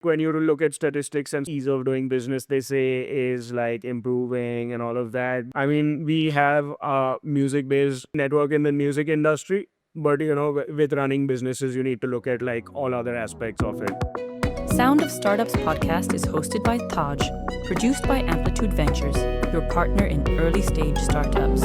when you look at statistics and ease of doing business, they say is like improving and all of that. I mean, we have a music-based network in the music industry, but with running businesses, you need to look at like all other aspects of it. Sound of Startups podcast is hosted by Taj, produced by Amplitude Ventures, your partner in early stage startups.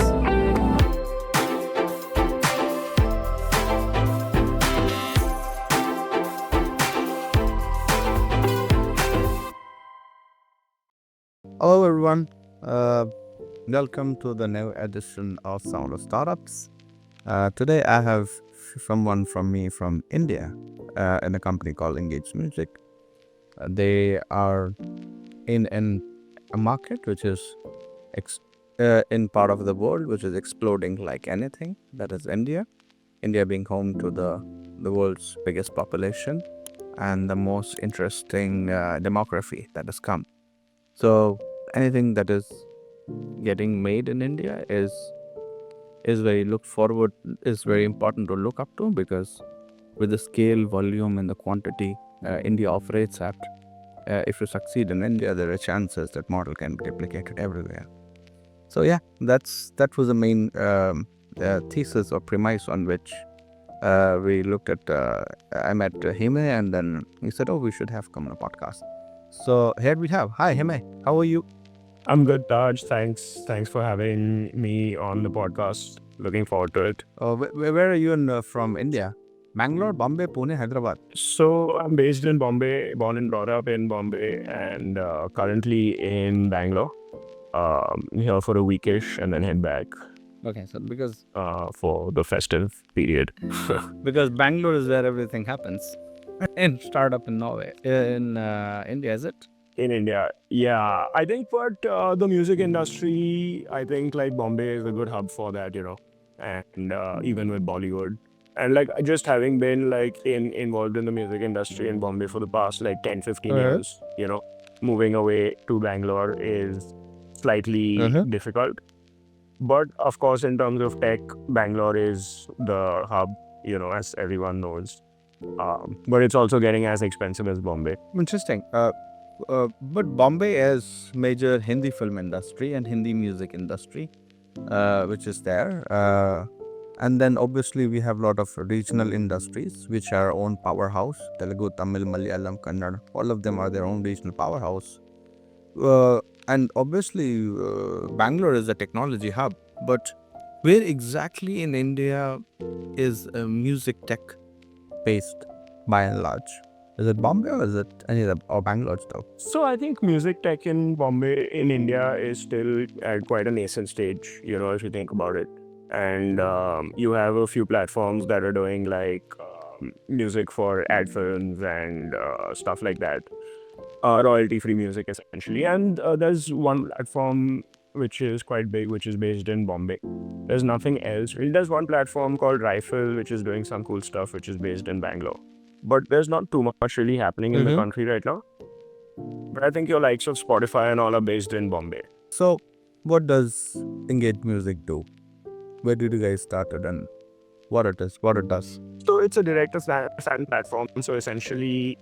Hello, everyone. Welcome to the new edition of Sound of Startups. Today, I have someone from India in a company called Engage Music. They are in a market which is in part of the world which is exploding like anything. That is India. India being home to the world's biggest population and the most interesting demography that has come. So anything that is getting made in India is very important to look up to, because with the scale, volume, and the quantity India operates at, if you succeed in India, there are chances that model can be replicated everywhere. So yeah, that was the main thesis or premise on which we looked at. I met Himay, and then he said, "Oh, we should have come on a podcast." So here we have. Hi, Himay. How are you? I'm good, Taj. Thanks for having me on the podcast. Looking forward to it. Where are you from India? Bangalore, Bombay, Pune, Hyderabad. So I'm based in Bombay, born and brought up in Bombay, and currently in Bangalore. Here for a weekish and then head back Okay, so because for the festive period. because Bangalore is where everything happens in startup in Norway, in India, is it? In India, yeah. I think, but the music industry, I think like Bombay is a good hub for that, and even with Bollywood. And like just having been like involved in the music industry in Bombay for the past like 10, 15 years, moving away to Bangalore is slightly difficult. But of course, in terms of tech, Bangalore is the hub, as everyone knows. But it's also getting as expensive as Bombay. Interesting. But Bombay has major Hindi film industry and Hindi music industry, which is there. And then obviously we have a lot of regional industries which are our own powerhouse. Telugu, Tamil, Malayalam, Kannada, all of them are their own regional powerhouse. And obviously Bangalore is a technology hub. But where exactly in India is music tech based by and large? Is it Bombay or is it or Bangalore still? So I think music tech in Bombay, in India, is still at quite a nascent stage, if you think about it. And you have a few platforms that are doing like music for ad films and stuff like that. Royalty-free music, essentially. And there's one platform which is quite big, which is based in Bombay. There's nothing else. There's one platform called Rifle, which is doing some cool stuff, which is based in Bangalore. But there's not too much really happening in the country right now. But I think your likes of Spotify and all are based in Bombay. So what does Engage Music do? Where did you guys started and what it does? So it's a direct-to-fan platform. So essentially,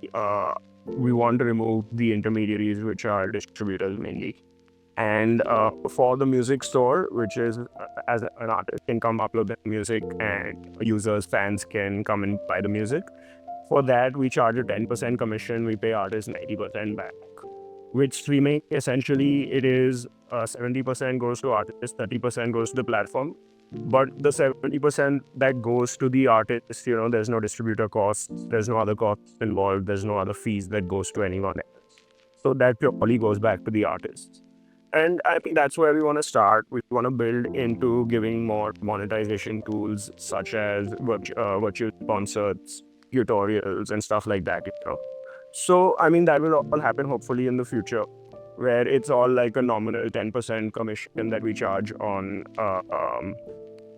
we want to remove the intermediaries, which are distributors mainly. And for the music store, which is as an artist can come upload their music and users, fans can come and buy the music. For that, we charge a 10% commission. We pay artists 90% back. With streaming, essentially, it is 70% goes to artists, 30% goes to the platform. But the 70% that goes to the artist, there's no distributor costs, there's no other costs involved, there's no other fees that goes to anyone else. So that purely goes back to the artists. And I think that's where we want to start. We want to build into giving more monetization tools such as virtual sponsors, tutorials, and stuff like that. So, I mean, that will all happen hopefully in the future, where it's all like a nominal 10% commission that we charge on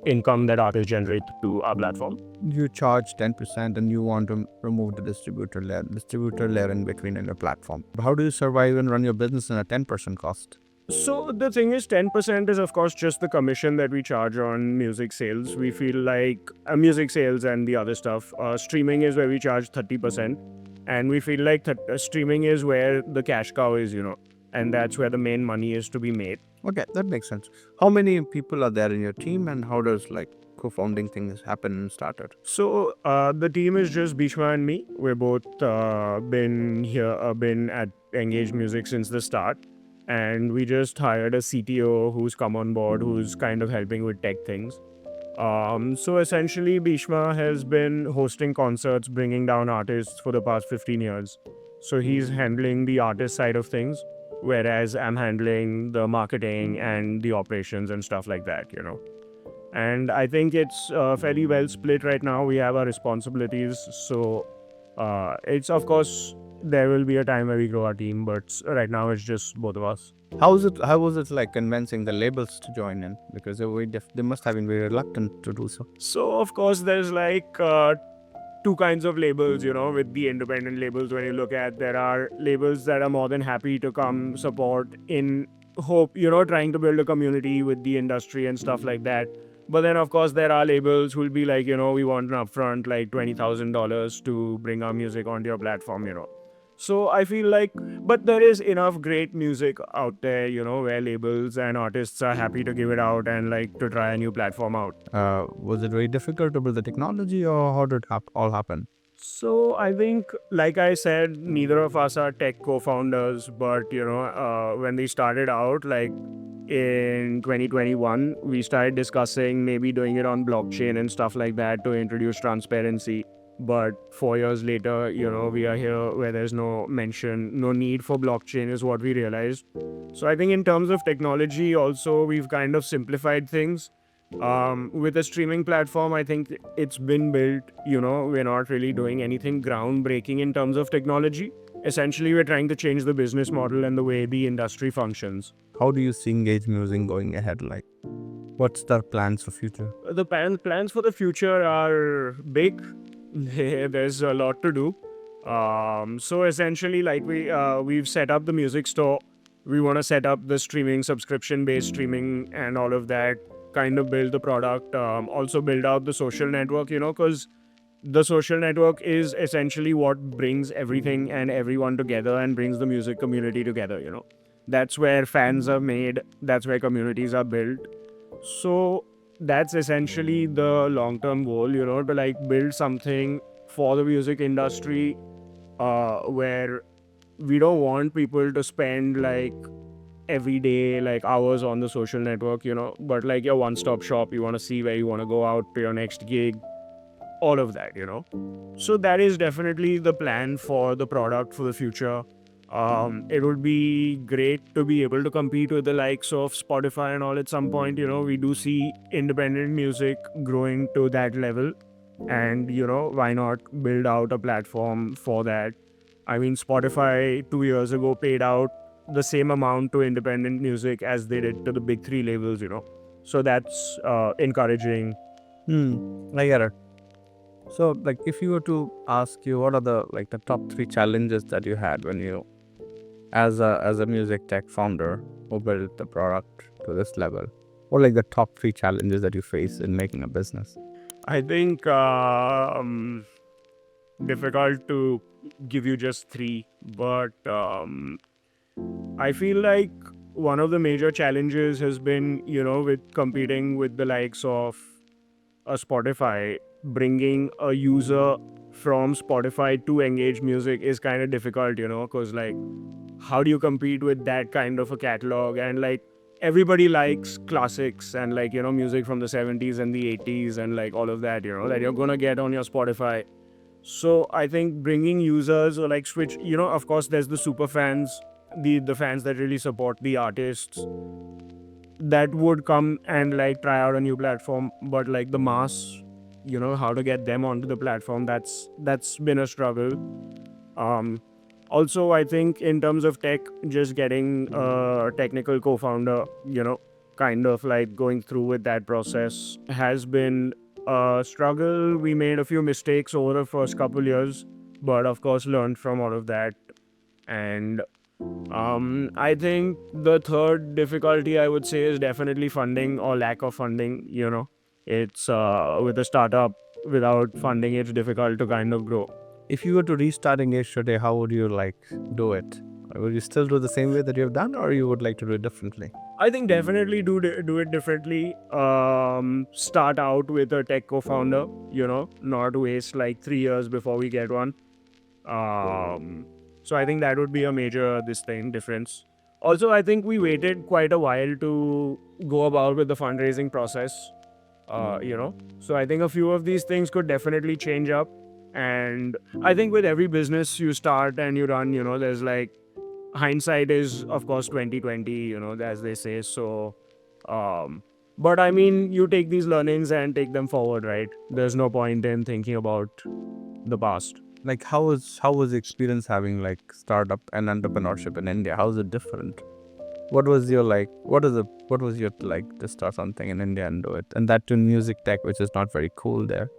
income that artists generate to our platform. You charge 10% and you want to remove the distributor layer in between in your platform. How do you survive and run your business in a 10% cost? So the thing is, 10% is of course just the commission that we charge on music sales. We feel like music sales and the other stuff. Streaming is where we charge 30%. And we feel like streaming is where the cash cow is, and that's where the main money is to be made. Okay, that makes sense. How many people are there in your team, and how does like co-founding things happen and started? So the team is just Bhishma and me. We're both been at Engage Music since the start, and we just hired a CTO who's come on board, who's kind of helping with tech things. So essentially, Bhishma has been hosting concerts, bringing down artists for the past 15 years. So he's handling the artist side of things, whereas I'm handling the marketing and the operations and stuff like that. And I think it's fairly well split right now. We have our responsibilities. So it's, of course, there will be a time where we grow our team, but right now it's just both of us. How was it like convincing the labels to join in? Because they must have been very reluctant to do so. So, of course, there's like two kinds of labels, with the independent labels. When you look at, there are labels that are more than happy to come support in hope, trying to build a community with the industry and stuff like that. But then, of course, there are labels who will be like, we want an upfront like $20,000 to bring our music onto your platform. So I feel like, but there is enough great music out there, where labels and artists are happy to give it out and like to try a new platform out. Was it very difficult to build the technology, or how did it all happen? So I think, like I said, neither of us are tech co-founders, but when we started out, like in 2021, we started discussing maybe doing it on blockchain and stuff like that to introduce transparency. But 4 years later, we are here where there's no need for blockchain is what we realized. So I think in terms of technology, also, we've kind of simplified things. With a streaming platform, I think it's been built, we're not really doing anything groundbreaking in terms of technology. Essentially, we're trying to change the business model and the way the industry functions. How do you see Engage Music going ahead? Like, what's the plans for future? The plans for the future are big. There's a lot to do. So essentially, like we've set up the music store. We want to set up the streaming, subscription-based streaming and all of that, kind of build the product, also build out the social network, because the social network is essentially what brings everything and everyone together and brings the music community together. That's where fans are made, that's where communities are built. So that's essentially the long-term goal, to like build something for the music industry where we don't want people to spend like every day like hours on the social network, but like your one-stop shop. You want to see where you want to go out to your next gig, all of that. So that is definitely the plan for the product for the future. It would be great to be able to compete with the likes of Spotify and all at some point. We do see independent music growing to that level, and why not build out a platform for that? I mean, Spotify 2 years ago paid out the same amount to independent music as they did to the big three labels. So that's encouraging. I get it. So, like, if you were to ask you, what are the top three challenges that you had when you, as a music tech founder who built the product to this level, what are like the top three challenges that you face in making a business? I think difficult to give you just three, but I feel like one of the major challenges has been, with competing with the likes of a Spotify. Bringing a user from Spotify to Engage Music is kind of difficult, because like, how do you compete with that kind of a catalog? And like, everybody likes classics and like, music from the 70s and the 80s and like all of that, that you're gonna get on your Spotify. So I think bringing users or like switch, of course, there's the super fans, the fans that really support the artists that would come and like try out a new platform, but like the mass, how to get them onto the platform, that's been a struggle. Also, I think in terms of tech, just getting a technical co-founder, kind of like going through with that process has been a struggle. We made a few mistakes over the first couple years, but of course learned from all of that. And I think the third difficulty I would say is definitely funding or lack of funding. It's with a startup, without funding, it's difficult to kind of grow. If you were to restarting it today, how would you like do it? Would you still do the same way that you have done, or you would like to do it differently? I think definitely do it differently. Start out with a tech co-founder, not waste like 3 years before we get one. So I think that would be a major difference. Also, I think we waited quite a while to go about with the fundraising process. So I think a few of these things could definitely change up. And I think with every business you start and you run, there's like hindsight is of course 2020, as they say. So but I mean, you take these learnings and take them forward, right? There's no point in thinking about the past. Like how was the experience having like startup and entrepreneurship in India? How is it different? What was your like? What was your like to start something in India and do it, and that to music tech, which is not very cool there.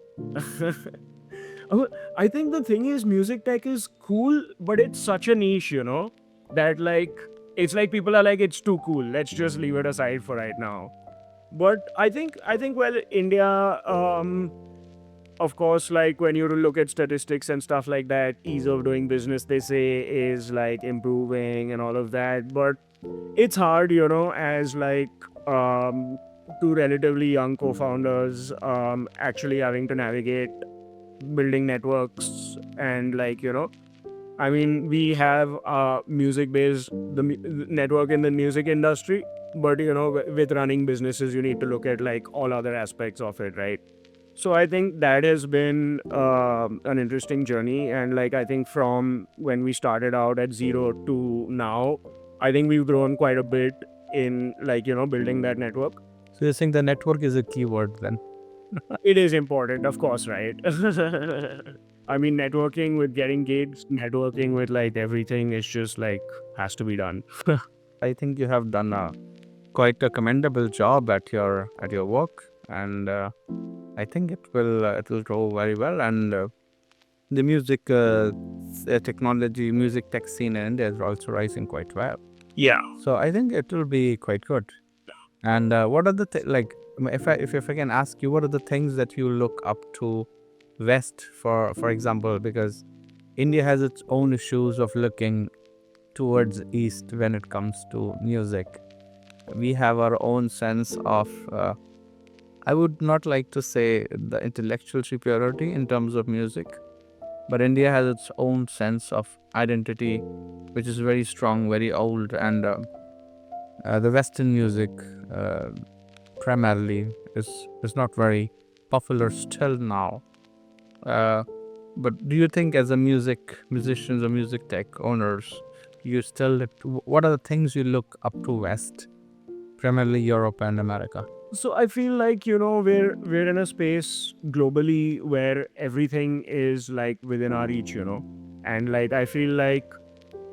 I think the thing is, music tech is cool, but it's such a niche, that like it's like people are like, it's too cool. Let's just leave it aside for right now. But I think well, India, of course, like when you look at statistics and stuff like that, ease of doing business, they say, is like improving and all of that. But it's hard, as like two relatively young co-founders actually having to navigate building networks and like I mean, we have music based network in the music industry, but with running businesses you need to look at like all other aspects of it, right? So I think that has been an interesting journey. And like I think from when we started out at zero to now, I think we've grown quite a bit in like building that network. So you think the network is a keyword then? It is important, of course, right? I mean, networking with getting gigs, networking with like everything is just like has to be done. I think you have done a quite a commendable job at your work, and I think it will grow very well. And the music technology, music tech scene in India is also rising quite well. Yeah. So I think it will be quite good. And what are the like if I can ask you, what are the things that you look up to West for example, because India has its own issues of looking towards East when it comes to music. We have our own sense of I would not like to say the intellectual superiority in terms of music, but India has its own sense of identity, which is very strong, very old, and the Western music primarily is not very popular still now. But do you think, as a musicians or music tech owners, you still what are the things you look up to West, primarily Europe and America? So I feel like we're in a space globally where everything is like within our reach, and like I feel like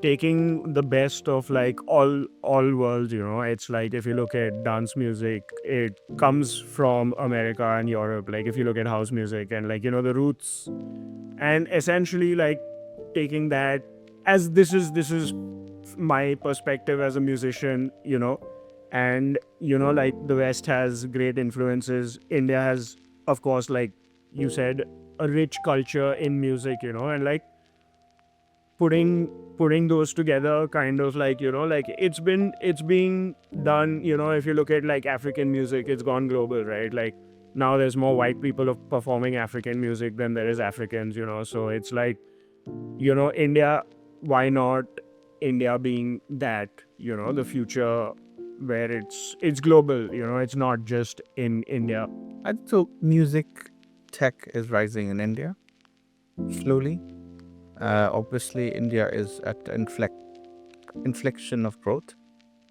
taking the best of like all worlds, it's like if you look at dance music, it comes from America and Europe. Like if you look at house music and like the roots, and essentially like taking that, as this is my perspective as a musician, and like the West has great influences. India has, of course, like you said, a rich culture in music, and like putting those together, kind of like like it's being done. If you look at like African music, it's gone global, right? Like now there's more white people of performing African music than there is Africans, so it's like India, why not India being that, the future where it's global, it's not just in India. I think so. Music tech is rising in India slowly. Obviously, India is at inflection of growth.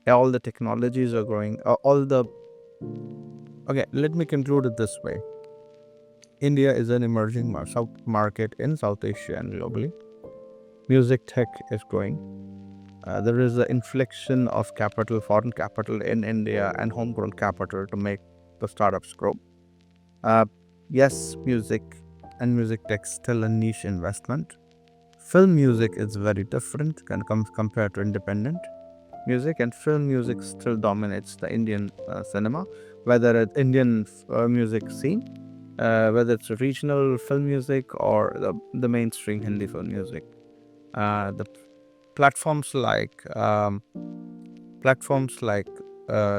All the technologies are growing. Okay, let me conclude it this way. India is an emerging market in South Asia and globally. Music tech is growing. There is an inflection of capital, foreign capital in India, and homegrown capital to make the startups grow. Yes, music and music tech still a niche investment. Film music is very different compared to independent music, and film music still dominates the Indian cinema, whether it's Indian music scene whether it's regional film music or the mainstream Hindi film music. The platforms like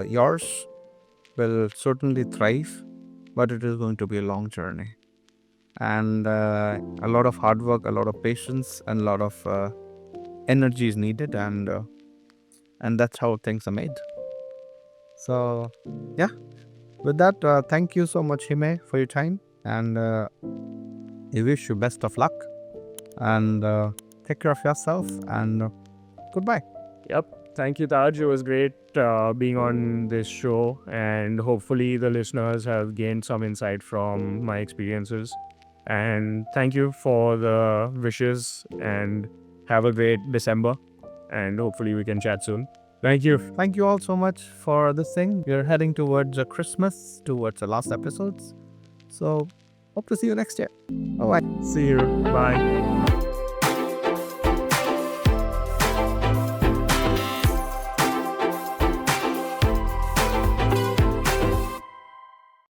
yours will certainly thrive, but it is going to be a long journey, and a lot of hard work, a lot of patience, and a lot of energy is needed, and that's how things are made. So, yeah. With that, thank you so much, Himay, for your time, and I wish you best of luck. And take care of yourself. And goodbye. Yep. Thank you, Taj. It was great being on this show, and hopefully, the listeners have gained some insight from my experiences. And thank you for the wishes, and have a great December. And hopefully, we can chat soon. Thank you. Thank you all so much for this thing. We're heading towards Christmas, towards the last episodes. So, hope to see you next year. Bye bye. See you. Bye.